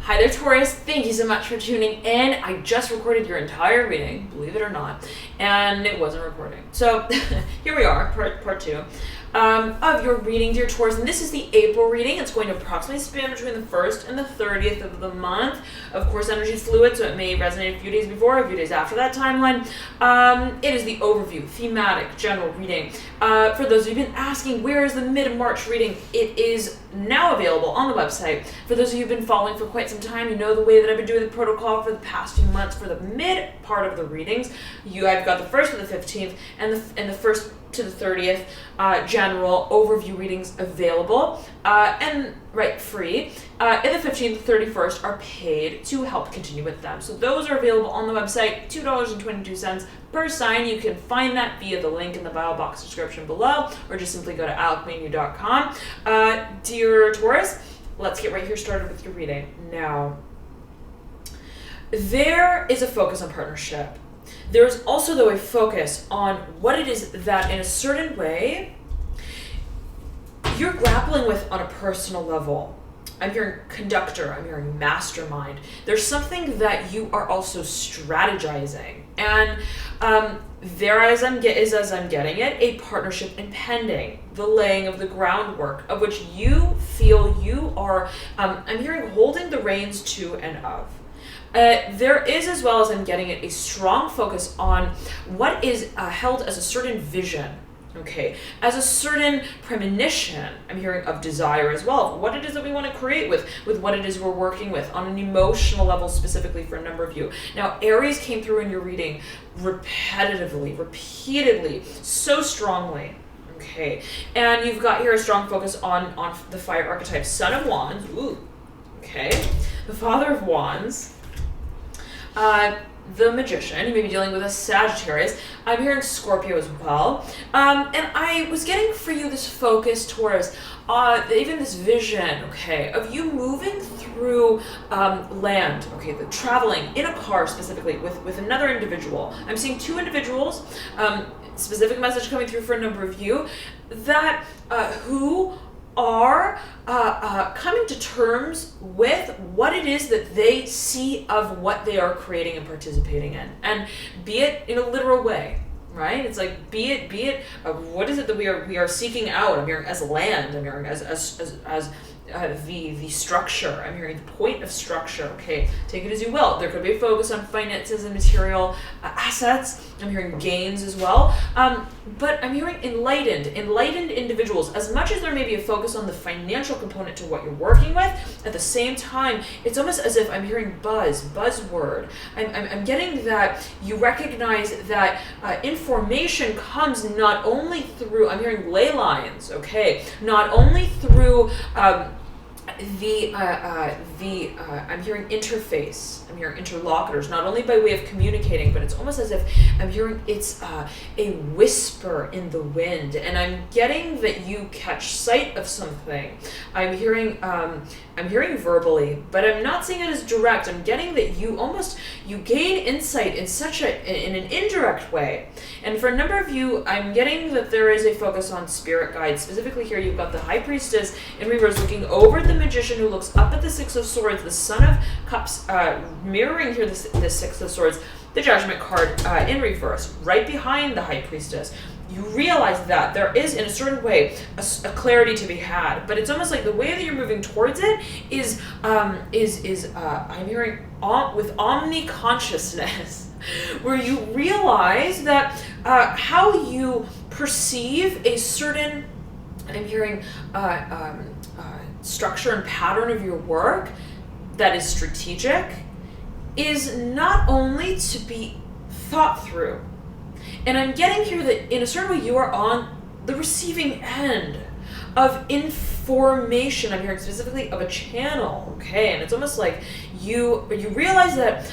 Hi there, Taurus. Thank you so much for tuning in. I just recorded your entire reading, believe it or not, and it wasn't recording. So here we are, part two of your reading, dear Taurus. And this is the April reading. It's going to approximately span between the 1st and the 30th of the month. Of course, energy is fluid, so it may resonate a few days before, a few days after that timeline. It is the overview, thematic, general reading. For those of you who've been asking, where is the mid-March reading? It is now available on the website. For those of you who've been following for quite some time, you know the way that I've been doing the protocol for the past few months. For the mid part of the readings, I've got the 1st to the 15th and the 1st to the 30th general overview readings available and free. And the 15th to 31st are paid to help continue with them. So those are available on the website, $2.22 per sign. You can find that via the link in the bio box description below, or just simply go to alchemy.com. Dear Taurus, let's get right here started with your reading. Now, there is a focus on partnership. There's also, though, a focus on what it is that, in a certain way, you're grappling with on a personal level. I'm hearing conductor, I'm hearing mastermind. There's something that you are also strategizing. And as I'm getting it, a partnership impending, the laying of the groundwork, of which you feel you are, I'm hearing holding the reins to and of. There is, as well as I'm getting it, a strong focus on what is held as a certain vision, okay, as a certain premonition, I'm hearing, of desire as well, what it is that we want to create with what it is we're working with on an emotional level, specifically for a number of you. Now, Aries came through in your reading repetitively, repeatedly, so strongly. Okay, and you've got here a strong focus on the fire archetype, Son of Wands, okay, the Father of Wands, the Magician. You may be dealing with a Sagittarius. I'm hearing Scorpio as well. And I was getting for you this focus towards even this vision, okay, of you moving through land, okay, the traveling in a car specifically with another individual. I'm seeing two individuals, specific message coming through for a number of you, that who are coming to terms with what it is that they see of what they are creating and participating in, and be it in a literal way, right? It's like be it what is it that we are seeking out? I'm hearing as land. I'm hearing as the structure. I'm hearing the point of structure. Okay, take it as you will. There could be a focus on finances and material assets. I'm hearing gains as well. But I'm hearing enlightened individuals. As much as there may be a focus on the financial component to what you're working with, at the same time, it's almost as if I'm hearing buzzword. I'm getting that you recognize that information comes not only through, I'm hearing ley lines, okay, not only through I'm hearing interface, I'm hearing interlocutors, not only by way of communicating, but it's almost as if I'm hearing it's a whisper in the wind, and I'm getting that you catch sight of something. I'm hearing verbally, but I'm not seeing it as direct. I'm getting that you gain insight in an indirect way. And for a number of you, I'm getting that there is a focus on spirit guides. Specifically here, you've got the High Priestess in reverse looking over the Magician, who looks up at the Six of Swords, the Son of Cups mirroring here the Six of Swords, the Judgment card in reverse, right behind the High Priestess. You realize that there is, in a certain way, a clarity to be had, but it's almost like the way that you're moving towards it is I'm hearing with omni-consciousness, where you realize that how you perceive a certain, I'm hearing structure and pattern of your work that is strategic, is not only to be thought through. And I'm getting here that in a certain way you are on the receiving end of information. I'm hearing specifically of a channel, okay? And it's almost like you realize that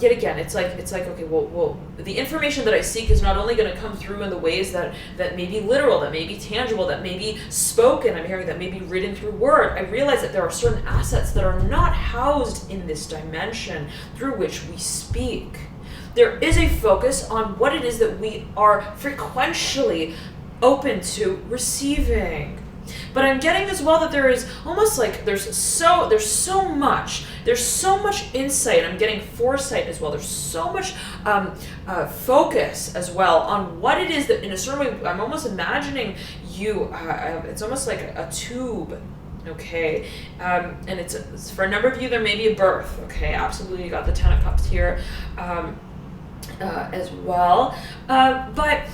yet again, it's like okay, well, the information that I seek is not only going to come through in the ways that may be literal, that may be tangible, that may be spoken. I'm hearing that may be written through word. I realize that there are certain assets that are not housed in this dimension through which we speak. There is a focus on what it is that we are frequentially open to receiving. But I'm getting as well that there is almost like there's so much insight. I'm getting foresight as well. There's so much focus as well on what it is that in a certain way I'm almost imagining you. It's almost like a tube. Okay, and it's for a number of you there may be a birth. Okay, absolutely, you got the Ten of Cups here as well, but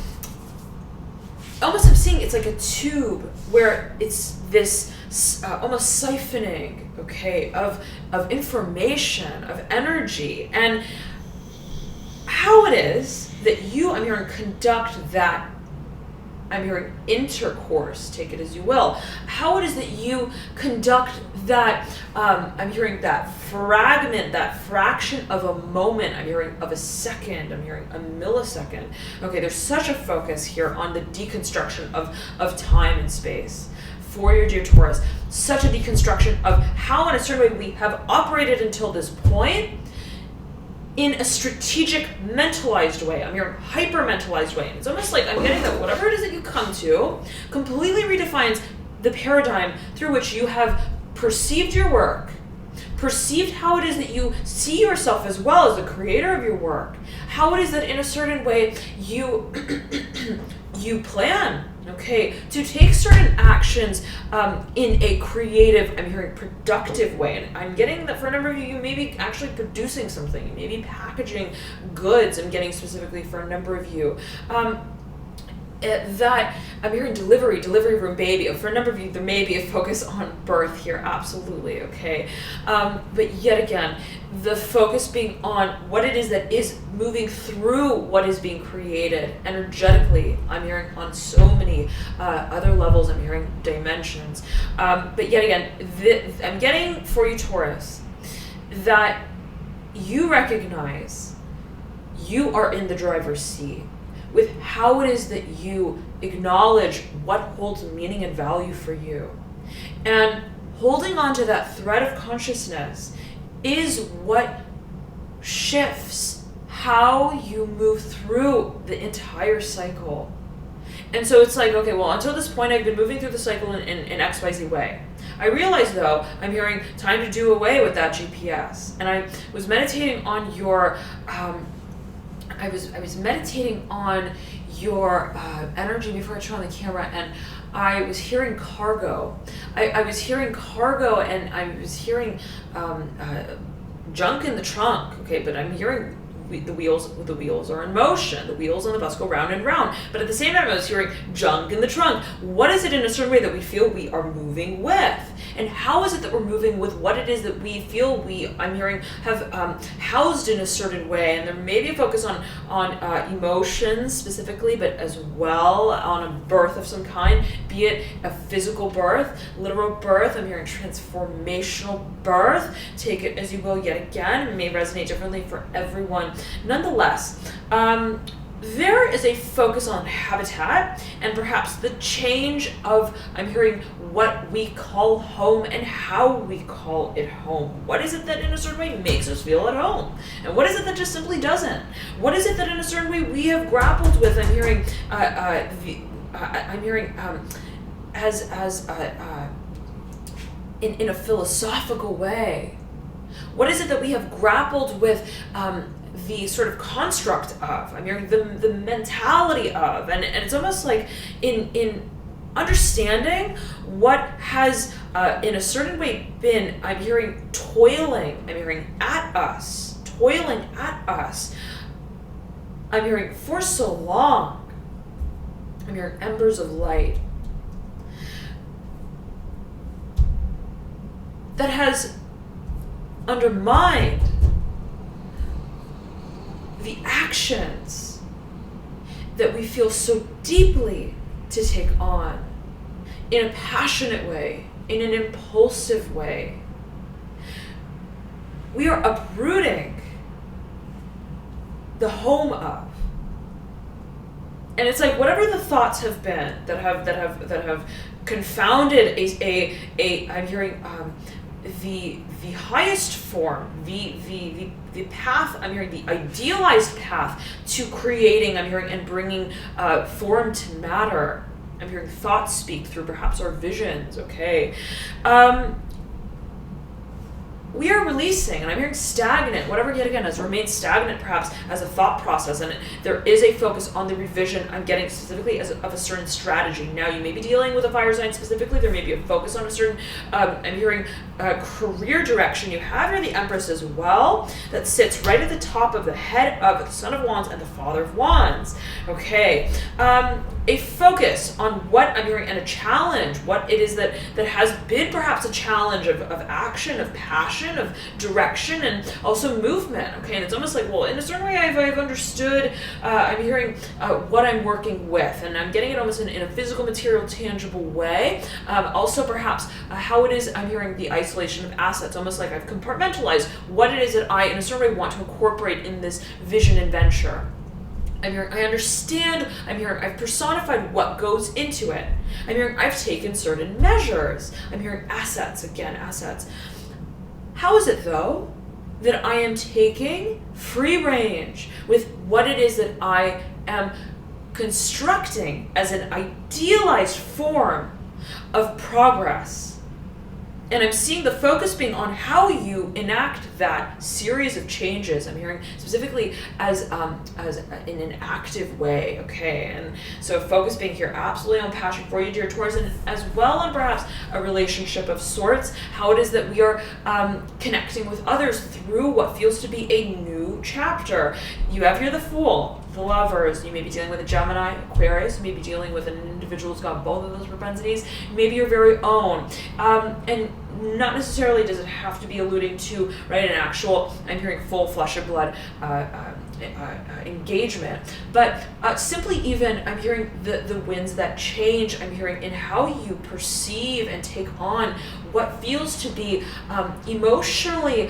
almost I'm seeing it's like a tube where it's this almost siphoning, okay, of information, of energy, and how it is that you, I'm hearing, conduct that, I'm hearing intercourse, take it as you will, how it is that you conduct that, I'm hearing that fragment, that fraction of a moment, I'm hearing of a second, I'm hearing a millisecond. Okay, there's such a focus here on the deconstruction of time and space for your dear Taurus. Such a deconstruction of how in a certain way we have operated until this point in a strategic, mentalized way. I'm hearing hyper-mentalized way. And it's almost like I'm getting that whatever it is that you come to completely redefines the paradigm through which you have perceived your work, perceived how it is that you see yourself as well as the creator of your work, how it is that in a certain way you you plan, okay, to take certain actions in a creative, I'm hearing productive way. And I'm getting that for a number of you, you may be actually producing something, you may be packaging goods. I'm getting specifically for a number of you. That I'm hearing delivery room baby. For a number of you, there may be a focus on birth here, absolutely, okay. But yet again, the focus being on what it is that is moving through what is being created energetically. I'm hearing on so many other levels. I'm hearing dimensions. But yet again, I'm getting for you, Taurus, that you recognize you are in the driver's seat with how it is that you acknowledge what holds meaning and value for you. And holding on to that thread of consciousness is what shifts how you move through the entire cycle. And so it's like, okay, well, until this point, I've been moving through the cycle in XYZ way. I realize, though, I'm hearing time to do away with that GPS. And I was meditating on your... I was meditating on your energy before I turned on the camera, and I was hearing cargo. I was hearing cargo, and I was hearing junk in the trunk. Okay, but I'm hearing the wheels are in motion. The wheels on the bus go round and round. But at the same time, I was hearing junk in the trunk. What is it in a certain way that we feel we are moving with? And how is it that we're moving with what it is that we feel I'm hearing, have housed in a certain way? And there may be a focus on emotions specifically, but as well on a birth of some kind, be it a physical birth, literal birth. I'm hearing transformational birth. Take it as you will yet again. It may resonate differently for everyone. Nonetheless, there is a focus on habitat and perhaps the change of, I'm hearing, what we call home and how we call it home. What is it that in a certain way makes us feel at home? And what is it that just simply doesn't? What is it that in a certain way we have grappled with? I'm hearing, in a philosophical way. What is it that we have grappled with the sort of construct of, I'm hearing the mentality of, and it's almost like in understanding what has in a certain way been, I'm hearing toiling at us, I'm hearing for so long, I'm hearing embers of light that has undermined the actions that we feel so deeply to take on in a passionate way, in an impulsive way. We are uprooting the home of. And it's like whatever the thoughts have been that have confounded I'm hearing the highest form, the path, I'm hearing the idealized path to creating, I'm hearing, and bringing form to matter, I'm hearing thoughts speak through perhaps our visions, okay? We are releasing, and I'm hearing stagnant, whatever yet again has remained stagnant perhaps as a thought process, and there is a focus on the revision I'm getting specifically of a certain strategy. Now you may be dealing with a fire sign specifically, there may be a focus on a certain, I'm hearing career direction. You have here the Empress as well, that sits right at the top of the head of the Son of Wands and the Father of Wands. Okay, a focus on what I'm hearing and a challenge, what it is that has been perhaps a challenge of action, of passion, of direction, and also movement. Okay, and it's almost like, well, in a certain way I've understood, I'm hearing what I'm working with, and I'm getting it almost in a physical, material, tangible way. Also perhaps how it is I'm hearing the isolation of assets, almost like I've compartmentalized what it is that I in a certain way want to incorporate in this vision and venture. I'm hearing, I understand, I'm hearing, I've personified what goes into it. I'm hearing, I've taken certain measures. I'm hearing assets, again, assets. How is it, though, that I am taking free range with what it is that I am constructing as an idealized form of progress? And I'm seeing the focus being on how you enact that series of changes. I'm hearing specifically as in an active way, okay? And so focus being here absolutely on passion for you, dear Taurus, and as well on perhaps a relationship of sorts, how it is that we are connecting with others through what feels to be a new chapter. You have here the Fool, the Lovers. You may be dealing with a Gemini, Aquarius. You may be dealing with an individual who's got both of those propensities. Maybe your very own. And not necessarily does it have to be alluding to, right, an actual, I'm hearing full flesh and blood engagement, but simply even I'm hearing the winds that change. I'm hearing in how you perceive and take on what feels to be emotionally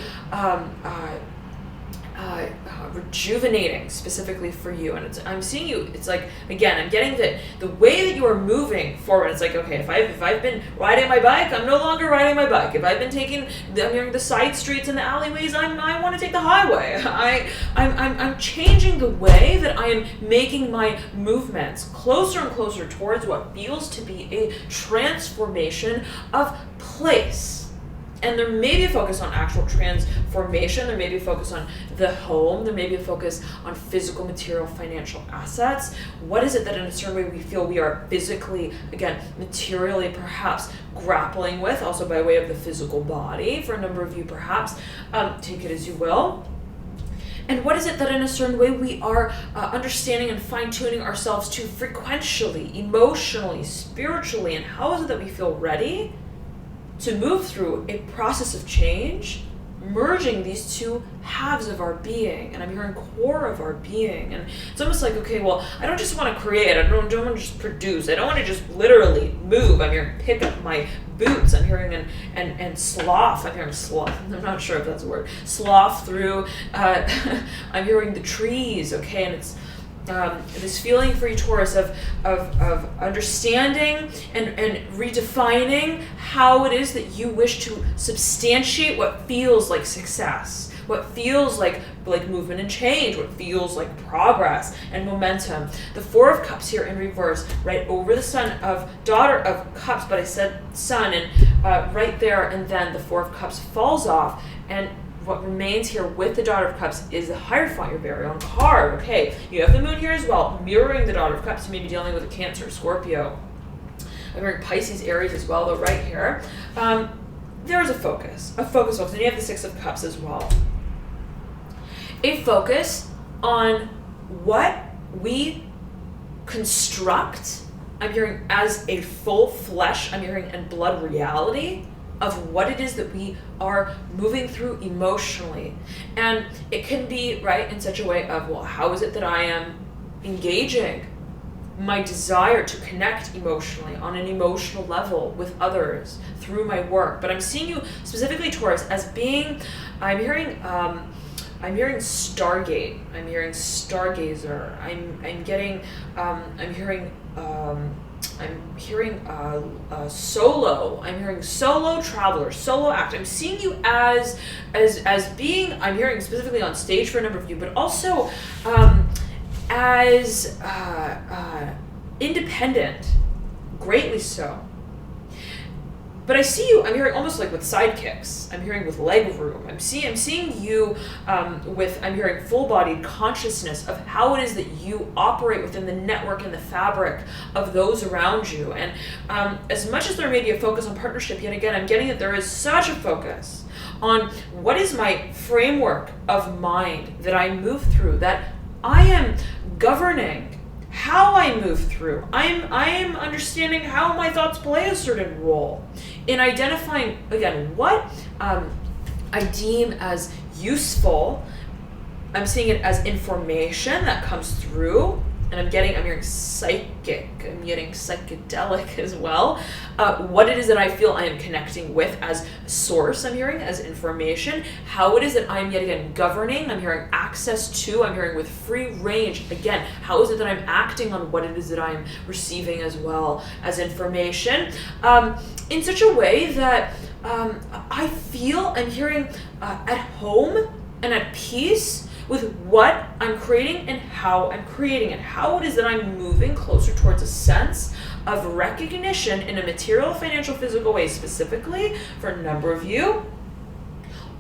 rejuvenating specifically for you. And I'm seeing you, it's like, again, I'm getting that the way that you are moving forward, it's like, okay, if I've been riding my bike, I'm no longer riding my bike. If I've been taking the side streets and the alleyways, I want to take the highway. I'm changing the way that I am making my movements closer and closer towards what feels to be a transformation of place. And there may be a focus on actual transformation. There may be a focus on the home. There may be a focus on physical, material, financial assets. What is it that in a certain way we feel we are physically, again, materially perhaps grappling with, also by way of the physical body for a number of you perhaps. Take it as you will. And what is it that in a certain way we are understanding and fine-tuning ourselves to frequentially, emotionally, spiritually, and how is it that we feel ready to move through a process of change, merging these two halves of our being, and I'm hearing core of our being. And it's almost like, okay, well, I don't just want to create, I don't want to just produce, I don't want to just literally move. I'm hearing pick up my boots, I'm hearing and sloth, I'm hearing sloth, I'm not sure if that's a word, sloth through, I'm hearing the trees, okay, and it's this feeling for you, Taurus, of understanding and redefining how it is that you wish to substantiate what feels like success, what feels like movement and change, what feels like progress and momentum. The Four of Cups here in reverse, right over the Sun of Daughter of Cups, but I said Sun, and right there, and then the Four of Cups falls off, and what remains here with the Daughter of Cups is the Hierophant, your very own card. Okay, you have the Moon here as well, mirroring the Daughter of Cups. You may be dealing with a Cancer, Scorpio. I'm hearing Pisces, Aries as well, though, right here. There's a focus. And you have the Six of Cups as well. A focus on what we construct, I'm hearing as a full flesh, I'm hearing and blood reality of what it is that we are moving through emotionally. And it can be, right, in such a way of, well, how is it that I am engaging my desire to connect emotionally on an emotional level with others through my work? But I'm seeing you specifically, Taurus, as being, I'm hearing Stargate, I'm hearing Stargazer, I'm hearing solo. I'm hearing solo traveler, solo act. I'm seeing you as being, I'm hearing specifically on stage for a number of you, but also as independent, greatly so. But I see you, I'm hearing almost like with sidekicks. I'm hearing with leg room. I'm seeing you I'm hearing full-bodied consciousness of how it is that you operate within the network and the fabric of those around you. And as much as there may be a focus on partnership, yet again, I'm getting that there is such a focus on what is my framework of mind that I move through, that I am governing how I move through. I am understanding how my thoughts play a certain role in identifying, again, what I deem as useful. I'm seeing it as information that comes through, and I'm hearing psychic, I'm getting psychedelic as well. What it is that I feel I am connecting with as source, I'm hearing as information. How it is that I'm yet again governing, I'm hearing access to, I'm hearing with free range. Again, how is it that I'm acting on what it is that I'm receiving as well as information, in such a way that I feel I'm hearing at home and at peace with what I'm creating and how I'm creating it. How it is that I'm moving closer towards a sense of recognition in a material, financial, physical way, specifically for a number of you,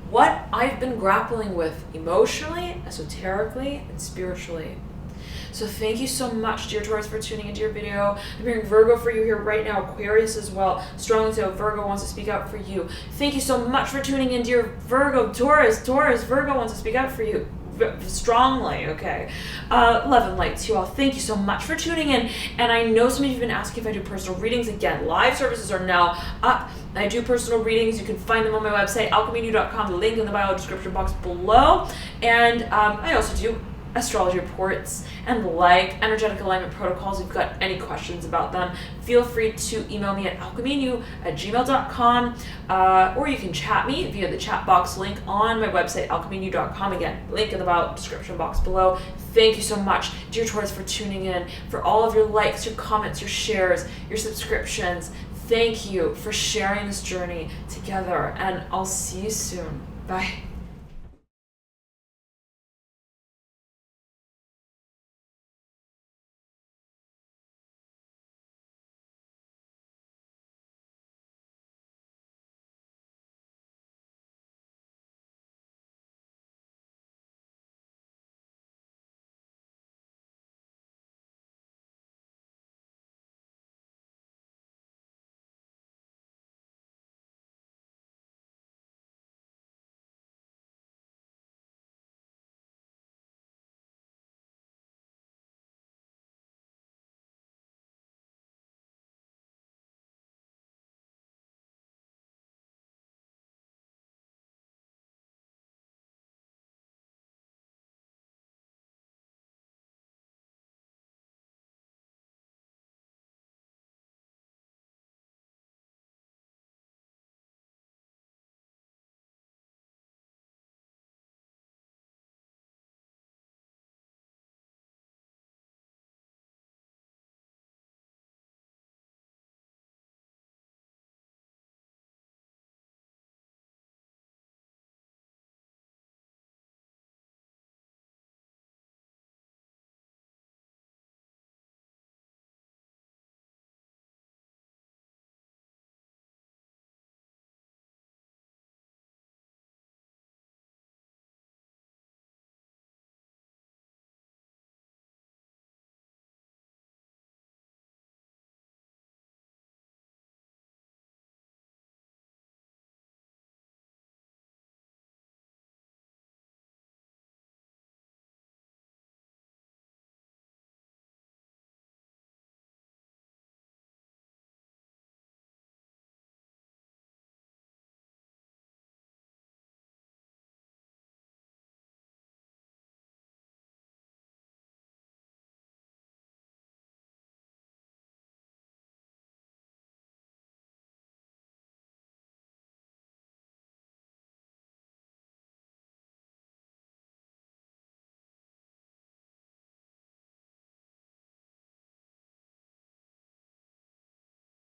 what I've been grappling with emotionally, esoterically, and spiritually. So thank you so much, dear Taurus, for tuning into your video. I'm hearing Virgo for you here right now, Aquarius as well. Strongly so, Virgo wants to speak out for you. Thank you so much for tuning in, dear Virgo, Taurus, Virgo wants to speak out for you. Strongly, okay. Love and light to you all. Thank you so much for tuning in. And I know some of you have been asking if I do personal readings. Again, live services are now up. I do personal readings. You can find them on my website, alchemynew.com, the link in the bio description box below. And I also do astrology reports and like energetic alignment protocols. If you've got any questions about them, feel free to email me at alchemynew@gmail.com, or you can chat me via the chat box link on my website, alchemynew.com. Again, link in the bio description box below. Thank you so much, dear Taurus, for tuning in, for all of your likes, your comments, your shares, your subscriptions. Thank you for sharing this journey together, and I'll see you soon. Bye.